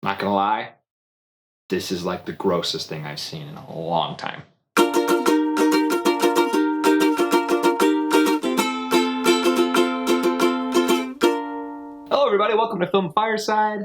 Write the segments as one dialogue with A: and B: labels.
A: Not gonna lie, this is like the grossest thing I've seen in a long time. Hello everybody, welcome to Film Fireside.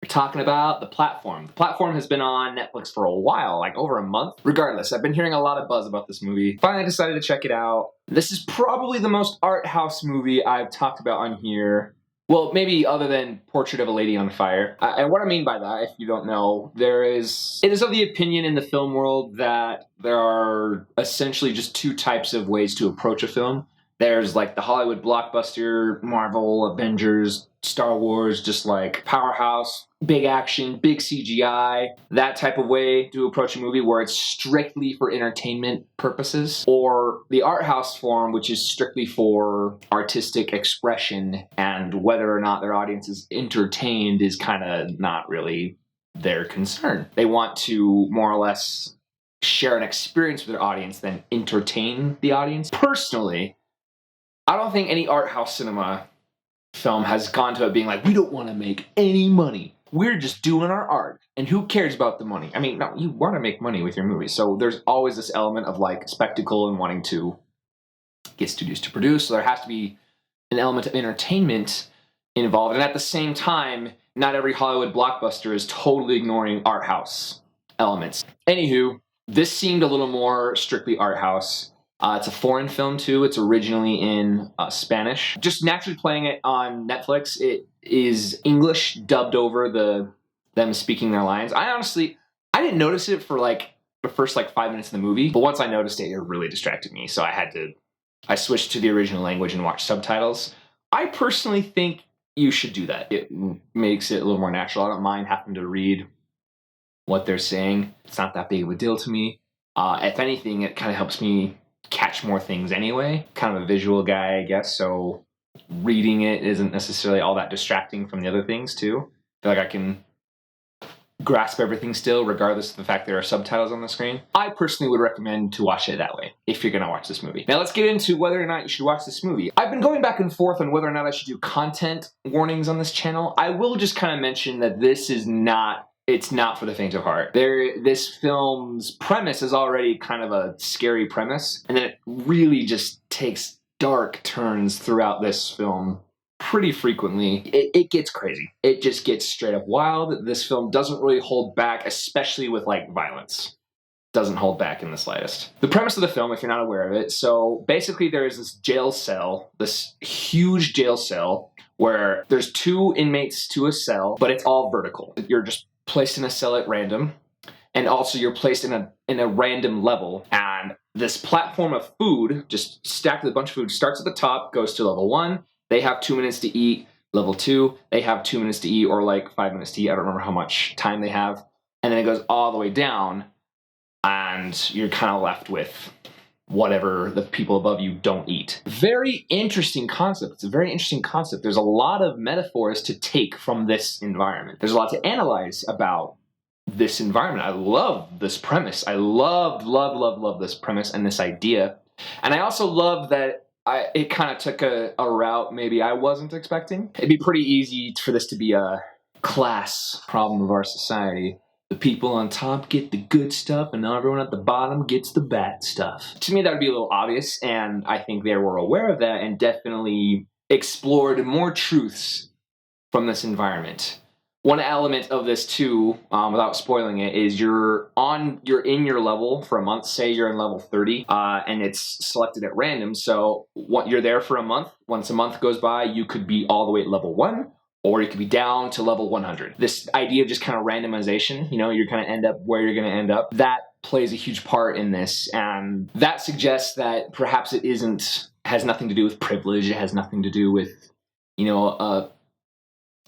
A: We're talking about The Platform. The Platform has been on Netflix for a while, like over a month. Regardless, I've been hearing a lot of buzz about this movie. Finally decided to check it out. This is probably the most art house movie I've talked about on here. Well, maybe other than Portrait of a Lady on Fire. And what I mean by that, if you don't know, it is of the opinion in the film world that there are essentially just two types of ways to approach a film. There's like the Hollywood blockbuster, Marvel, Avengers, Star Wars, just like powerhouse, big action, big CGI, that type of way to approach a movie where it's strictly for entertainment purposes. Or the art house form, which is strictly for artistic expression, and whether or not their audience is entertained is kind of not really their concern. They want to more or less share an experience with their audience than entertain the audience. Personally, I don't think any art house cinema film has gone to it being like, we don't want to make any money. We're just doing our art. And who cares about the money? I mean, no, you want to make money with your movie. So there's always this element of like spectacle and wanting to get studios to produce. So there has to be an element of entertainment involved. And at the same time, not every Hollywood blockbuster is totally ignoring art house elements. Anywho, this seemed a little more strictly art house. It's a foreign film too. It's originally in Spanish. Just naturally playing it on Netflix, it is English dubbed over them speaking their lines. I didn't notice it for like the first like 5 minutes of the movie, but once I noticed it, it really distracted me. So I switched to the original language and watched subtitles. I personally think you should do that. It makes it a little more natural. I don't mind having to read what they're saying. It's not that big of a deal to me. If anything, it kind of helps me catch more things anyway. Kind of a visual guy, I guess, so reading it isn't necessarily all that distracting from the other things too. I feel like I can grasp everything still, regardless of the fact there are subtitles on the screen. I personally would recommend to watch it that way, if you're gonna watch this movie. Now let's get into whether or not you should watch this movie. I've been going back and forth on whether or not I should do content warnings on this channel. I will just kind of mention that it's not for the faint of heart. This film's premise is already kind of a scary premise, and then it really just takes dark turns throughout this film pretty frequently. It gets crazy. It just gets straight up wild. This film doesn't really hold back, especially with like violence. Doesn't hold back in the slightest. The premise of the film, if you're not aware of it, so basically there is this jail cell, this huge jail cell, where there's 2 inmates to a cell, but it's all vertical. You're just placed in a cell at random, and also you're placed in a random level, and this platform of food, just stacked with a bunch of food, starts at the top, goes to level 1, they have 2 minutes to eat, level 2, they have 2 minutes to eat, or like 5 minutes to eat, I don't remember how much time they have, and then it goes all the way down, and you're kind of left with whatever the people above you don't eat. Very interesting concept. It's a very interesting concept. There's a lot of metaphors to take from this environment. There's a lot to analyze about this environment. I love this premise. I love this premise and this idea. And I also love that it kind of took a route maybe I wasn't expecting. It'd be pretty easy for this to be a class problem of our society. The people on top get the good stuff, and everyone at the bottom gets the bad stuff. To me, that would be a little obvious, and I think they were aware of that and definitely explored more truths from this environment. One element of this too, without spoiling it, is you're in your level for a month. Say you're in level 30, and it's selected at random. So you're there for a month. Once a month goes by, you could be all the way at level 1. Or you could be down to level 100. This idea of just kind of randomization, you're going to end up where you're going to end up, that plays a huge part in this. And that suggests that perhaps it has nothing to do with privilege. It has nothing to do with,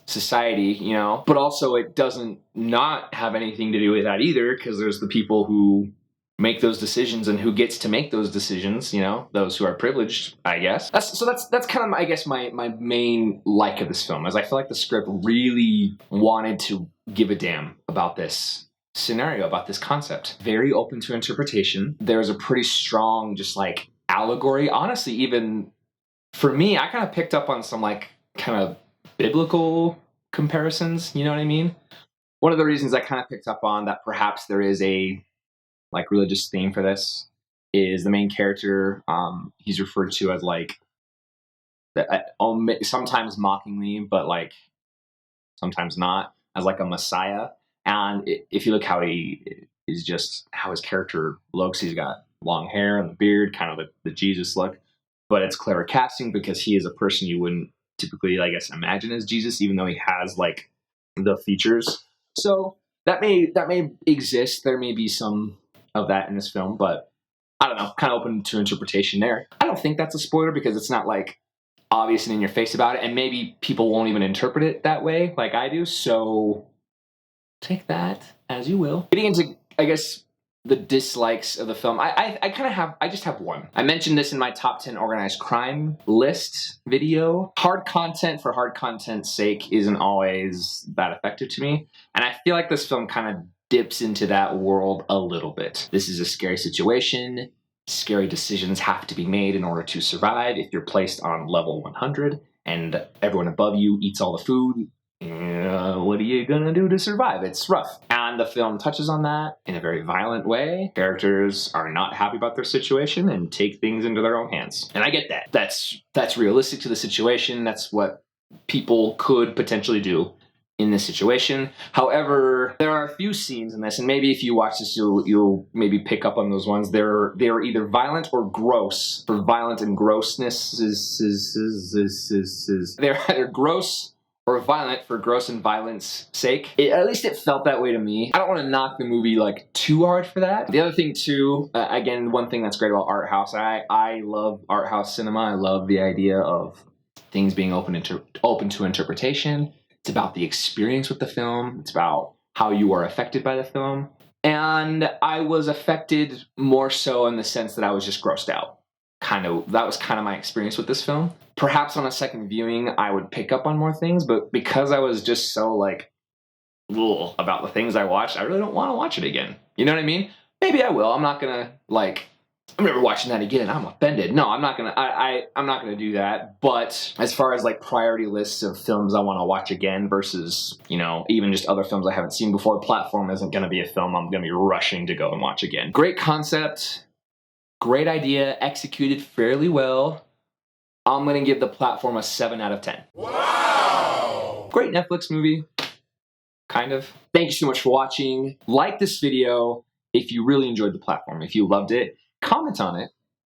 A: society, but also it doesn't not have anything to do with that either, because there's the people who make those decisions and who gets to make those decisions, those who are privileged, I guess. That's kind of, I guess, my main like of this film, is I feel like the script really wanted to give a damn about this scenario, about this concept. Very open to interpretation. There's a pretty strong, just like, allegory. Honestly, even for me, I kind of picked up on some like kind of biblical comparisons, you know what I mean? one of the reasons I kind of picked up on that perhaps there is a like religious theme for this is the main character. He's referred to as like sometimes mockingly, but like sometimes not, as like a messiah. And if you look how he is, just how his character looks, he's got long hair and the beard, kind of the Jesus look. But it's clever casting because he is a person you wouldn't typically, I guess, imagine as Jesus, even though he has like the features. So that may exist. There may be some of that in this film, but I don't know, kind of open to interpretation there. I don't think that's a spoiler because it's not like obvious and in your face about it, and maybe people won't even interpret it that way like I do, so take that as you will. Getting into, I guess, the dislikes of the film, I just have one. I mentioned this in my top 10 organized crime list video. Hard content for hard content's sake isn't always that effective to me, and I feel like this film kind of dips into that world a little bit. This is a scary situation. Scary decisions have to be made in order to survive. If you're placed on level 100 and everyone above you eats all the food, what are you gonna do to survive? It's rough. And the film touches on that in a very violent way. Characters are not happy about their situation and take things into their own hands. And I get that. That's realistic to the situation. That's what people could potentially do in this situation. However, there are a few scenes in this, and maybe if you watch this, you'll maybe pick up on those ones. They're either violent or gross. For violent and grossness they're either gross or violent for gross and violence sake. At least it felt that way to me. I don't want to knock the movie like too hard for that. The other thing too, again, one thing that's great about Arthouse, I love Arthouse Cinema. I love the idea of things being open to interpretation. It's about the experience with the film. It's about how you are affected by the film. And I was affected more so in the sense that I was just grossed out. That was kind of my experience with this film. Perhaps on a second viewing, I would pick up on more things, but because I was just so like, ugh, about the things I watched, I really don't want to watch it again. You know what I mean? Maybe I will. I'm not gonna like, I'm never watching that again. I'm offended. No, I'm not gonna. I'm not gonna do that. But as far as like priority lists of films I want to watch again versus, you know, even just other films I haven't seen before, Platform isn't gonna be a film I'm gonna be rushing to go and watch again. Great concept, great idea, executed fairly well. I'm gonna give the Platform a 7 out of 10. Wow! Great Netflix movie, kind of. Thank you so much for watching. Like this video if you really enjoyed the Platform. If you loved it, comment on it.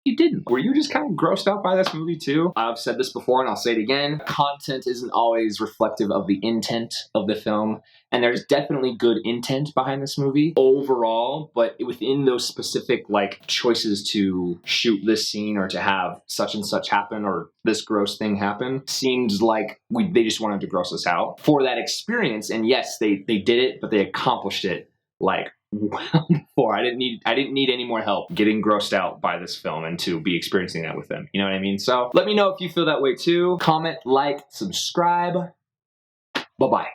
A: You didn't. Were you just kind of grossed out by this movie too? I've said this before and I'll say it again. Content isn't always reflective of the intent of the film. And there's definitely good intent behind this movie overall, but within those specific like choices to shoot this scene or to have such and such happen or this gross thing happen, seems like they just wanted to gross us out for that experience. And yes, they did it, but they accomplished it like well before. I didn't need any more help getting grossed out by this film and to be experiencing that with them. You know what I mean? So let me know if you feel that way too. Comment, like, subscribe. Bye-bye.